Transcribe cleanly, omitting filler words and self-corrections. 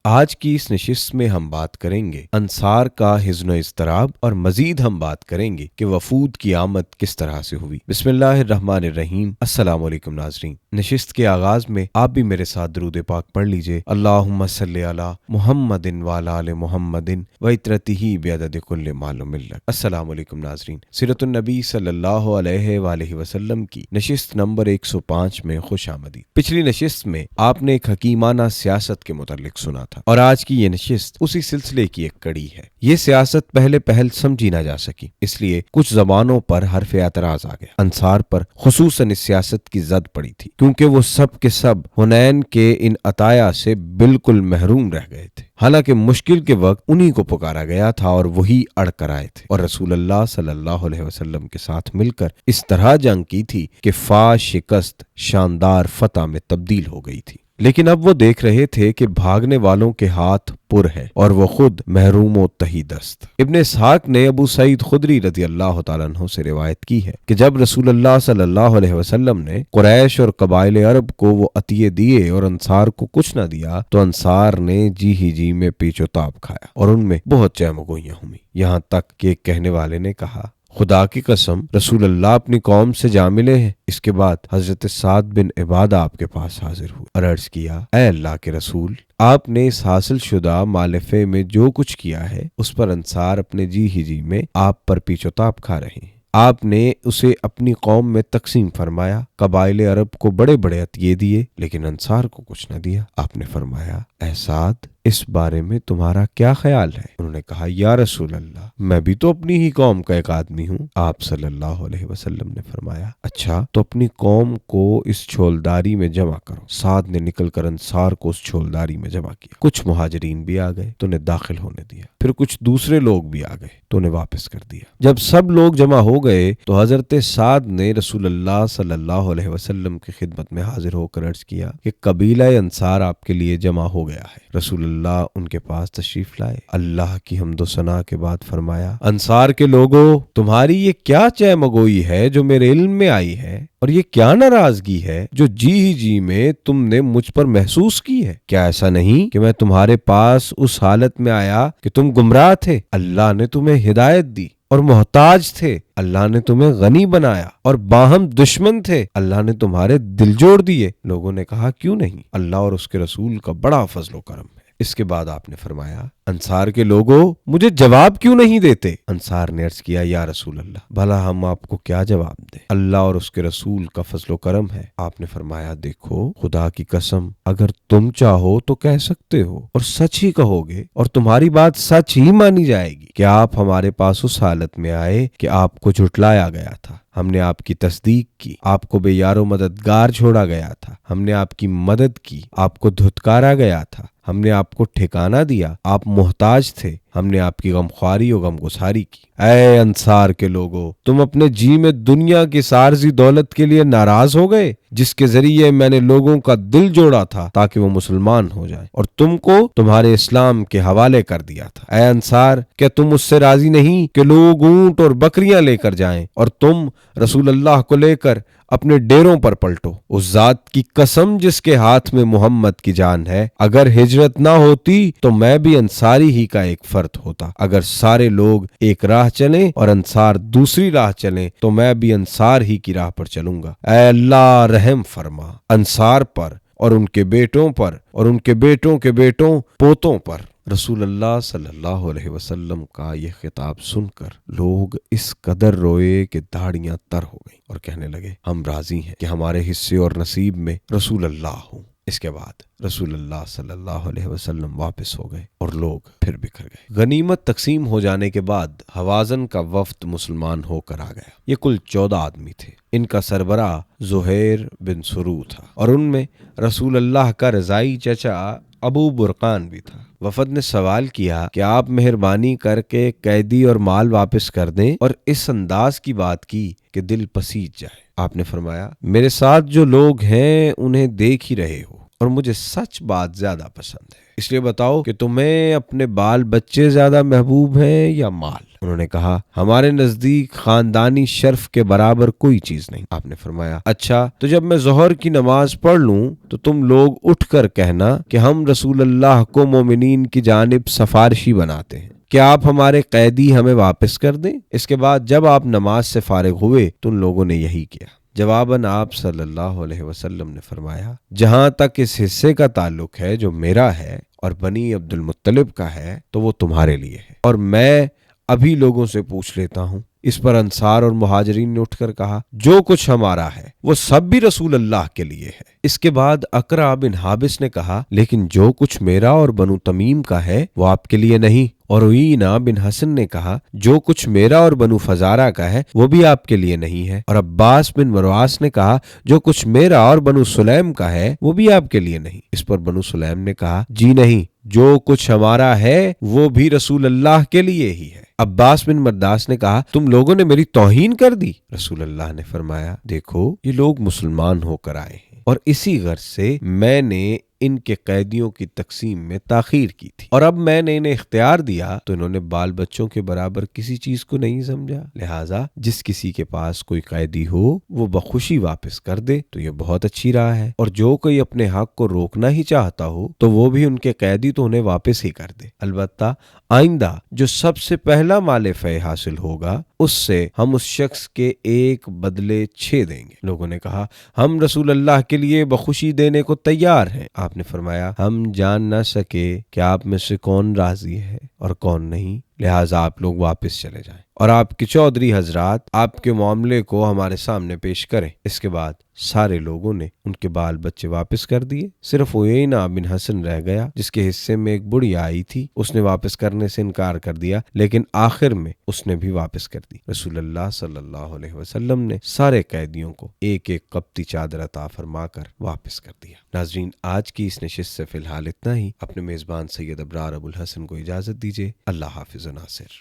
آج کی اس نشست میں ہم بات کریں گے انصار کا حزن و اضطراب، اور مزید ہم بات کریں گے کہ وفود کی آمد کس طرح سے ہوئی۔ بسم اللہ الرحمن الرحیم۔ السلام علیکم ناظرین، نشست کے آغاز میں آپ بھی میرے ساتھ درود پاک پڑھ لیجئے۔ اللہم صلی علی محمد وعلی آل محمد وعترتہ بعدد کل معلوم لک۔ السلام علیکم ناظرین، سیرت النبی صلی اللہ علیہ وآلہ وسلم کی نشست نمبر 105 میں خوش آمدید۔ پچھلی نشست میں آپ نے ایک حکیمانہ سیاست کے متعلق سنا تھا، اور آج کی یہ نشست اسی سلسلے کی ایک کڑی ہے۔ یہ سیاست پہل سمجھی نہ جا سکی، اس لیے کچھ زبانوں پر حرف اعتراض آ گیا۔ انصار پر خصوصاً اس سیاست کی زد پڑی تھی، کیونکہ وہ سب کے سب حنین کے ان عطایا سے بالکل محروم رہ گئے تھے، حالانکہ مشکل کے وقت انہی کو پکارا گیا تھا اور وہی اڑ کر آئے تھے، اور رسول اللہ صلی اللہ علیہ وسلم کے ساتھ مل کر اس طرح جنگ کی تھی کہ شکست شاندار فتح میں تبدیل ہو گئی تھی۔ لیکن اب وہ دیکھ رہے تھے کہ بھاگنے والوں کے ہاتھ پر ہے اور وہ خود محروم و تہی دست۔ ابن اسحاق نے ابو سعید خدری رضی اللہ تعالیٰ عنہ سے روایت کی ہے کہ جب رسول اللہ صلی اللہ علیہ وسلم نے قریش اور قبائل عرب کو وہ عطیے دیے اور انصار کو کچھ نہ دیا، تو انصار نے جی میں پیچ و تاب کھایا اور ان میں بہت چہم و گوئیاں ہوئیں، یہاں تک کہ ایک کہنے والے نے کہا، خدا کی قسم رسول اللہ اپنی قوم سے جا ملے ہیں۔ اس کے بعد حضرت سعد بن عبادہ آپ کے پاس حاضر ہوئے اور عرض کیا، اے اللہ کے رسول، آپ نے اس حاصل شدہ مالفے میں جو کچھ کیا ہے اس پر انصار اپنے جی میں آپ پر پیچ و تاب کھا رہے ہیں۔ آپ نے اسے اپنی قوم میں تقسیم فرمایا، قبائل عرب کو بڑے بڑے عطیے دیے لیکن انصار کو کچھ نہ دیا۔ آپ نے فرمایا، اے سعد، اس بارے میں تمہارا کیا خیال ہے؟ انہوں نے کہا، یا رسول اللہ، میں بھی تو اپنی ہی قوم کا ایک آدمی ہوں۔ آپ صلی اللہ علیہ وسلم نے فرمایا، اچھا تو اپنی قوم کو اس چھولداری میں جمع کرو۔ سعد نے نکل کر انصار کو اس چھولداری میں جمع کیا۔ کچھ مہاجرین بھی آ گئے تو انہیں داخل ہونے دیا، پھر کچھ دوسرے لوگ بھی آ گئے تو انہیں واپس کر دیا۔ جب سب لوگ جمع ہو گئے تو حضرت سعد نے رسول اللہ صلی اللہ علیہ وسلم کی خدمت میں حاضر ہو کر عرض کیا کہ قبیلہ انصار آپ کے لیے جمع ہو گیا ہے۔ رسول اللہ ان کے پاس تشریف لائے، اللہ کی حمد و ثنا کے بعد فرمایا، انصار کے لوگوں، تمہاری یہ کیا چہمگوئی ہے جو میرے علم میں آئی ہے، اور یہ کیا ناراضگی ہے جو جی میں تم نے مجھ پر محسوس کی ہے؟ کیا ایسا نہیں کہ میں تمہارے پاس اس حالت میں آیا کہ تم گمراہ تھے، اللہ نے تمہیں ہدایت دی، اور محتاج تھے، اللہ نے تمہیں غنی بنایا، اور باہم دشمن تھے، اللہ نے تمہارے دل جوڑ دیے؟ لوگوں نے کہا، کیوں نہیں، اللہ اور اس کے رسول کا بڑا فضل و کرم ہے۔ اس کے بعد آپ نے فرمایا، انصار کے لوگوں، مجھے جواب کیوں نہیں دیتے؟ انصار نے عرض کیا، یا رسول اللہ، بھلا ہم آپ کو کیا جواب دیں؟ اللہ اور اس کے رسول کا فضل و کرم ہے۔ آپ نے فرمایا، دیکھو، خدا کی قسم، اگر تم چاہو تو کہہ سکتے ہو اور سچ ہی کہو گے، اور تمہاری بات سچ ہی مانی جائے گی کہ آپ ہمارے پاس اس حالت میں آئے کہ آپ کو جھٹلایا گیا تھا، ہم نے آپ کی تصدیق کی، آپ کو بے یار و مددگار چھوڑا گیا تھا، ہم نے آپ کی مدد کی، آپ کو دھتکارا گیا تھا، ہم نے آپ کو ٹھکانہ دیا، آپ محتاج تھے، ہم نے آپ کی غمخواری و غمگساری کی۔ اے انصار کے لوگوں، تم اپنے جی میں دنیا کی سارزی دولت کے لیے ناراض ہو گئے جس کے ذریعے میں نے لوگوں کا دل جوڑا تھا تاکہ وہ مسلمان ہو جائیں، اور تم کو تمہارے اسلام کے حوالے کر دیا تھا۔ اے انصار، کیا تم اس سے راضی نہیں کہ لوگ اونٹ اور بکریاں لے کر جائیں اور تم رسول اللہ کو لے کر اپنے ڈیروں پر پلٹو؟ اس ذات کی قسم جس کے ہاتھ میں محمد کی جان ہے، اگر ہجرت نہ ہوتی تو میں بھی انصاری ہی کا ایک فرد ہوتا۔ اگر سارے لوگ ایک راہ چلیں اور انصار دوسری راہ چلیں تو میں بھی انصار ہی کی راہ پر چلوں گا۔ اے اللہ، رحم فرما انصار پر اور ان کے بیٹوں پر اور ان کے بیٹوں کے بیٹوں پوتوں پر۔ رسول اللہ صلی اللہ علیہ وسلم کا یہ خطاب سن کر لوگ اس قدر روئے کہ داڑیاں تر ہو گئیں اور کہنے لگے، ہم راضی ہیں کہ ہمارے حصے اور نصیب میں رسول اللہ ہوں۔ اس کے بعد رسول اللہ صلی اللہ علیہ وسلم واپس ہو گئے اور لوگ پھر بکھر گئے۔ غنیمت تقسیم ہو جانے کے بعد حوازن کا وفد مسلمان ہو کر آ گیا۔ یہ کل 14 آدمی تھے۔ ان کا سربراہ زہیر بن سرو تھا، اور ان میں رسول اللہ کا رضائی چچا ابو برقان بھی تھا۔ وفد نے سوال کیا کہ آپ مہربانی کر کے قیدی اور مال واپس کر دیں، اور اس انداز کی بات کی کہ دل پسیج جائے۔ آپ نے فرمایا، میرے ساتھ جو لوگ ہیں انہیں دیکھ ہی رہے ہو، اور مجھے سچ بات زیادہ پسند ہے، اس لیے بتاؤ کہ تمہیں اپنے بال بچے زیادہ محبوب ہیں یا مال؟ انہوں نے کہا ہمارے نزدیک خاندانی شرف کے برابر کوئی چیز نہیں۔ آپ نے فرمایا اچھا تو جب میں ظہر کی نماز پڑھ لوں تو تم لوگ اٹھ کر کہنا کہ ہم رسول اللہ کو مومنین کی جانب سفارشی بناتے ہیں، کیا آپ ہمارے قیدی ہمیں واپس کر دیں؟ اس کے بعد جب آپ نماز سے فارغ ہوئے تو ان لوگوں نے یہی کیا۔ جواباً آپ صلی اللہ علیہ وسلم نے فرمایا جہاں تک اس حصے کا تعلق ہے جو میرا ہے اور بنی عبد المطلب کا ہے تو وہ تمہارے لیے ہے، اور میں ابھی لوگوں سے پوچھ لیتا ہوں۔ اس پر انصار اور مہاجرین نے اٹھ کر کہا جو کچھ ہمارا ہے وہ سب بھی رسول اللہ کے لیے ہے۔ اس کے بعد اقرع بن حابس نے کہا لیکن جو کچھ میرا اور بنو تمیم کا ہے وہ آپ کے لیے نہیں، اور عیینہ بن حسن نے کہا جو کچھ میرا اور بنو فزارہ کا ہے وہ بھی آپ کے لیے نہیں ہے، اور عباس بن مرواس نے کہا جو کچھ میرا اور بنو سلیم کا ہے وہ بھی آپ کے لیے نہیں۔ اس پر بنو سلیم نے کہا جی نہیں، جو کچھ ہمارا ہے وہ بھی رسول اللہ کے لیے ہی ہے۔ عباس بن مرداس نے کہا تم لوگوں نے میری توہین کر دی۔ رسول اللہ نے فرمایا دیکھو یہ لوگ مسلمان ہو کر آئے ہیں اور اسی غرض سے میں نے ان کے قیدیوں کی تقسیم میں تاخیر کی تھی، اور اب میں نے انہیں اختیار دیا تو انہوں نے بال بچوں کے برابر کسی چیز کو نہیں سمجھا، لہٰذا جس کسی کے پاس کوئی قیدی ہو وہ بخوشی واپس کر دے تو یہ بہت اچھی راہ ہے، اور جو کوئی اپنے حق کو روکنا ہی چاہتا ہو تو وہ بھی ان کے قیدی تو انہیں واپس ہی کر دے۔ البتہ آئندہ جو سب سے پہلا مال فے حاصل ہوگا اس سے ہم اس شخص کے ایک بدلے 6 دیں گے۔ لوگوں نے کہا ہم رسول اللہ کے لیے بخوشی دینے کو تیار ہیں۔ آپ نے فرمایا ہم جان نہ سکے کہ آپ میں سے کون راضی ہے اور کون نہیں، لہٰذا آپ لوگ واپس چلے جائیں اور آپ کے چودھری حضرات آپ کے معاملے کو ہمارے سامنے پیش کریں۔ اس کے بعد سارے لوگوں نے ان کے بال بچے واپس کر دیے، صرف عیینہ بن حسن رہ گیا جس کے حصے میں ایک بڑھیا آئی تھی، اس نے واپس کرنے سے انکار کر دیا، لیکن آخر میں اس نے بھی واپس کر دی۔ رسول اللہ صلی اللہ علیہ وسلم نے سارے قیدیوں کو ایک ایک قبطی چادر عطا فرما کر واپس کر دیا۔ ناظرین آج کی اس نشست سے فی الحال اتنا ہی۔ اپنے میزبان سید ابرار ابوالحسن کو اجازت دیجیے۔ اللہ حافظ و ناصر۔